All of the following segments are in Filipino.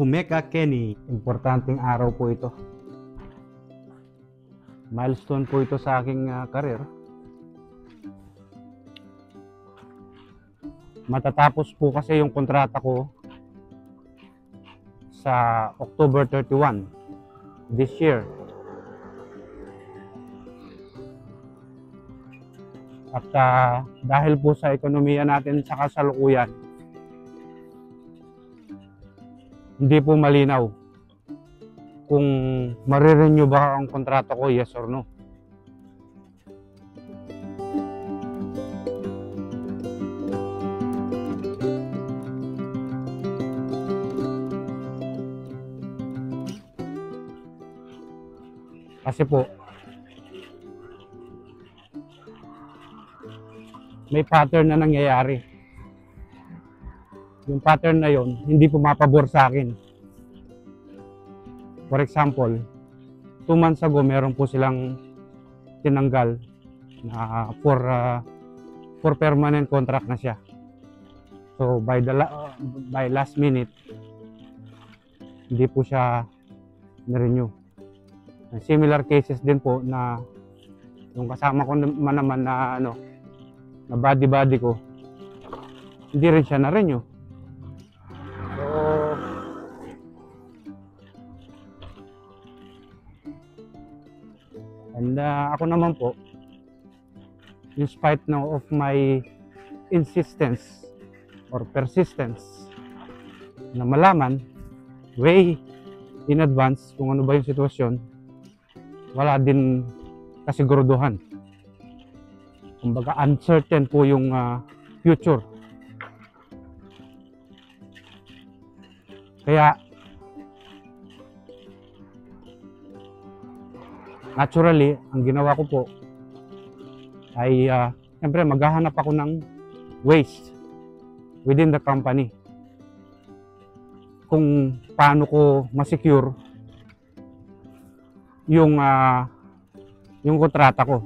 Humeka Kenny. Importanteng araw po ito. Milestone po ito sa aking career. Matatapos po kasi yung kontrata ko sa October 31 this year. At dahil po sa ekonomiya natin sa kasalukuyan, hindi po malinaw kung marirenew ba ang kontrata ko, yes or no. Kasi po, may pattern na nangyayari. Yung pattern na yon hindi pumapabor sa akin. For example, 2 months ago, meron po silang tinanggal na for permanent contract na siya. So by last minute, hindi po siya na-renew. Similar cases din po na yung kasama ko naman na na buddy ko, hindi rin siya na-renew. So and ako naman po, in spite now of my insistence or persistence na malaman way in advance kung ano ba yung sitwasyon, wala din kasiguraduhan. Kumbaga uncertain po yung future. Kaya naturally, ang ginawa ko po ay siyempre maghahanap ako ng ways within the company kung paano ko ma-secure yung kontrata ko.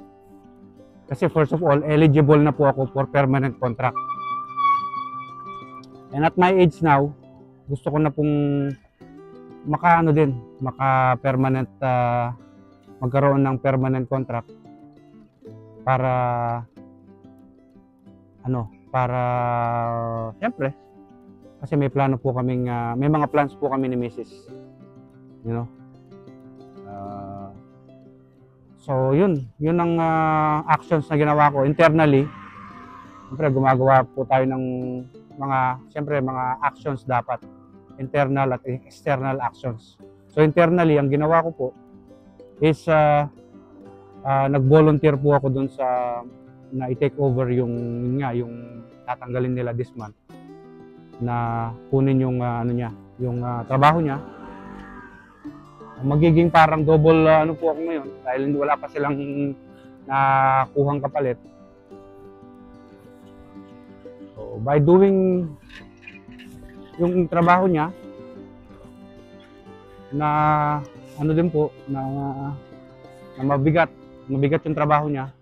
Kasi first of all, eligible na po ako for permanent contract. And at my age now, gusto ko na pong maka-permanent, magkaroon ng permanent contract para siyempre kasi may plano po kaming may mga plans po kami ni Mrs. So yun ang actions na ginawa ko internally. Siyempre gumagawa po tayo ng mga actions dapat, internal at external actions. So internally, ang ginawa ko po is nag-volunteer po ako dun sa na i-take over yung tatanggalin nila this month, na kunin yung trabaho niya. Magiging parang double po ako ngayon dahil wala pa silang nakuhang kapalit. So by doing yung trabaho niya na din po na mabigat yung trabaho niya,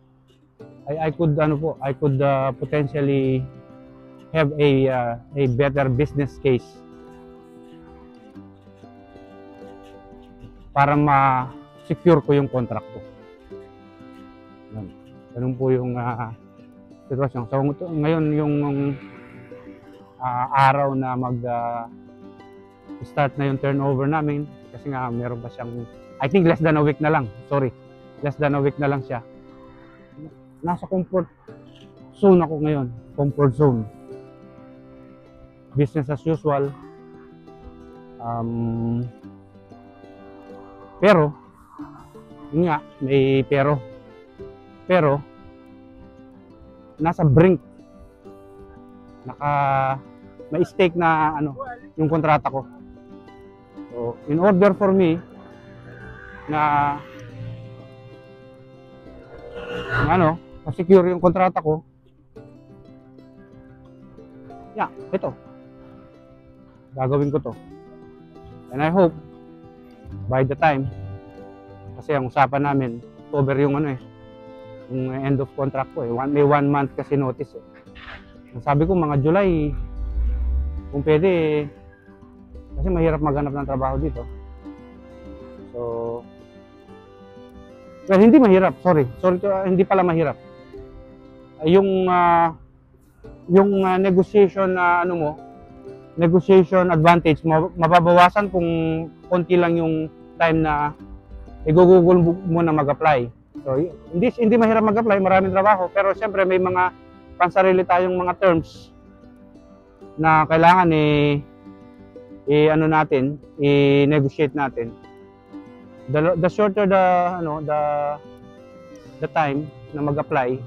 I could potentially have a better business case para ma-secure ko yung contract ko. Ganun po yung sitwasyon. So ngayon yung araw na start na yung turnover namin, kasi nga meron pa siyang, I think less than a week na lang siya. Nasa comfort zone ako ngayon. Comfort zone. Business as usual. Pero, yun nga, may pero. Pero, nasa brink. May stake na yung kontrata ko. So, in order for me na ma-secure yung kontrata ko, ito. Gagawin ko to. And I hope by the time, kasi ang usapan namin, October yung yung end of contract ko may 1 month kasi notice Sabi ko mga July, kung pwede Kasi mahirap maghanap ng trabaho dito. So, well, hindi mahirap, sorry, hindi pala mahirap. Yung negotiation na ano mo, negotiation advantage, mababawasan kung konti lang yung time na i-google mo na mag-apply. So, hindi mahirap mag-apply, maraming trabaho, pero siyempre may mga pansarili tayong mga terms na kailangan ano natin, i-negotiate natin. The shorter the time na mag-apply,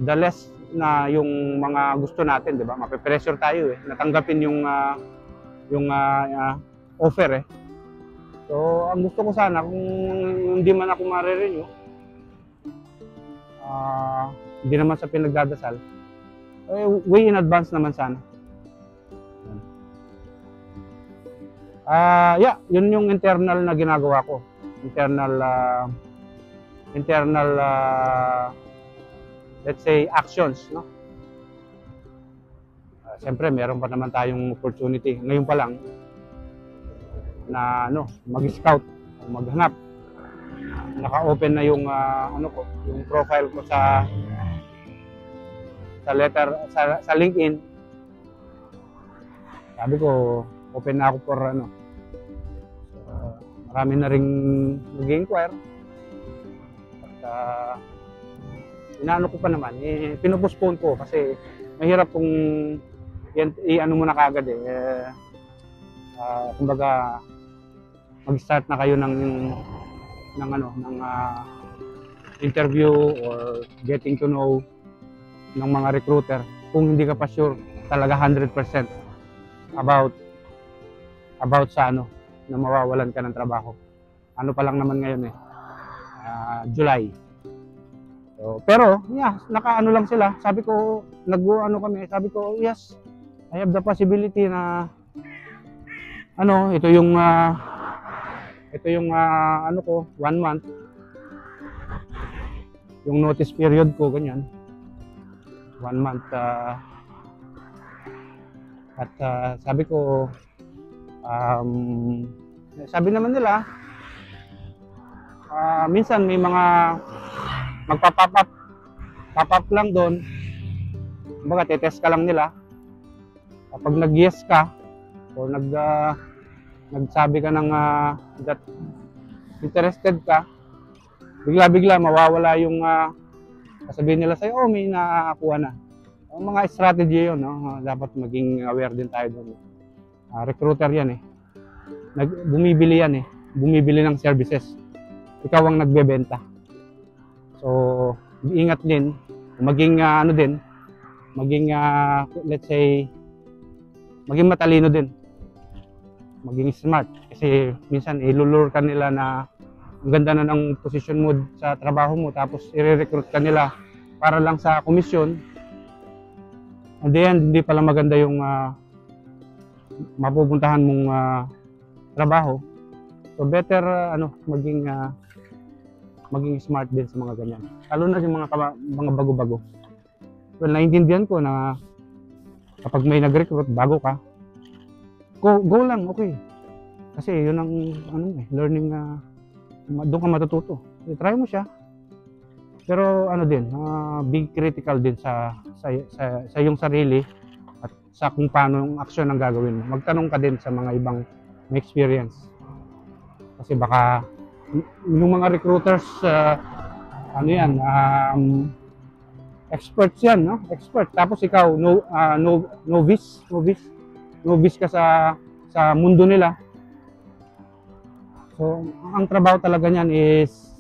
the less na yung mga gusto natin, 'di ba? Mape-pressure tayo natanggapin yung offer So, ang gusto ko sana kung hindi man ako ma-renew, hindi naman sa pinagdadasal, way in advance naman sana. Yeah, yun yung internal na ginagawa ko. Internal let's say actions, no? Siyempre, meron pa naman tayong opportunity. Ngayon pa lang na mag-scout, maghanap. Naka-open na yung yung profile ko sa LinkedIn. Sabi ko, open na ako for marami na ring nag-inquire. At inaano ko pa naman, pinopostpone ko kasi mahirap kung i-ano mo na kagad kumbaga mag-start na kayo ng interview or getting to know ng mga recruiter kung hindi ka pa sure talaga 100% about sa na mawawalan ka ng trabaho. Ano pa lang naman ngayon July. So, pero yeah, naka-ano lang sila. Sabi ko, sabi ko, yes, I have the possibility na ito yung 1 month. Yung notice period ko ganyan. 1 month at sabi ko sabi naman nila minsan may mga magpa-pop up lang doon. Kumbaga te-test ka lang nila. Kapag nag-yes ka o nagsabi ka ng that interested ka, bigla-bigla mawawala yung sasabihin nila sa'yo, may nakakuha na. Ang mga strategy yun, dapat maging aware din tayo doon. Recruiter yan bumibili yan bumibili ng services. Ikaw ang nagbebenta. So, ingat din, maging maging let's say, maging matalino din. Maging smart. Kasi minsan ilulure ka nila na ang ganda na ng position mo sa trabaho mo, tapos i-recruit ka nila para lang sa komisyon. And then, hindi pala maganda yung mapupuntahan mong trabaho. So better maging smart din sa mga ganyan. Lalo na yung mga bago-bago. Well, naiintindihan ko na kapag may nag-recruit, bago ka, go lang, okay. Kasi yun ang learning doon ka matututo. I-try mo siya. Pero be critical din sa iyong sarili at sa kung paano yung action ang gagawin mo. Magtanong ka din sa mga ibang may experience. Kasi baka yung mga recruiters experts yan, no? Expert. Tapos ikaw novice ka sa mundo nila. So, ang trabaho talaga niyan is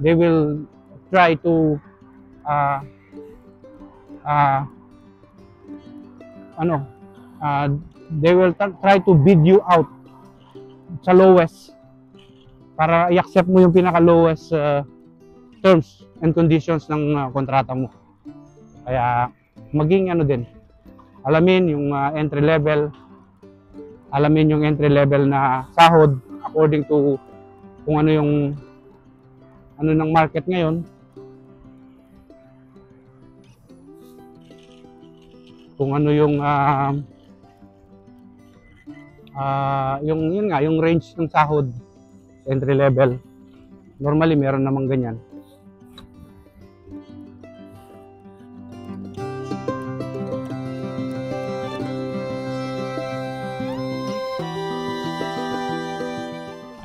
they will try to they will try to bid you out sa lowest para i-accept mo yung pinaka-lowest terms and conditions ng kontrata mo. Kaya maging din, alamin yung entry level na sahod according to kung ano yung ng market ngayon. Kung ano yung Yun nga, yung range ng sahod, entry level. Normally, meron namang ganyan.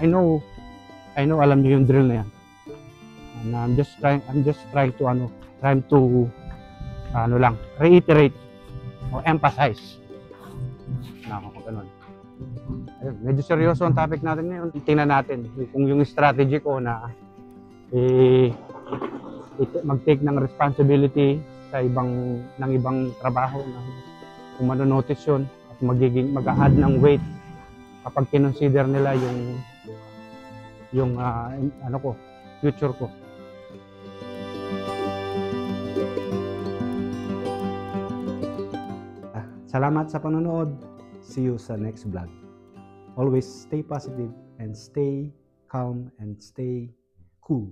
I know, alam niyo yung drill na yan. And I'm just trying to reiterate o emphasize. Ganun. Ayun, medyo seryoso ang topic natin ngayon. Tingnan natin kung yung strategy ko na mag-take ng responsibility sa ibang trabaho na kung manonotice yun at mag-a-add ng weight kapag kinonsider nila yung future ko. Salamat sa panonood. See you sa next vlog. Always stay positive and stay calm and stay cool.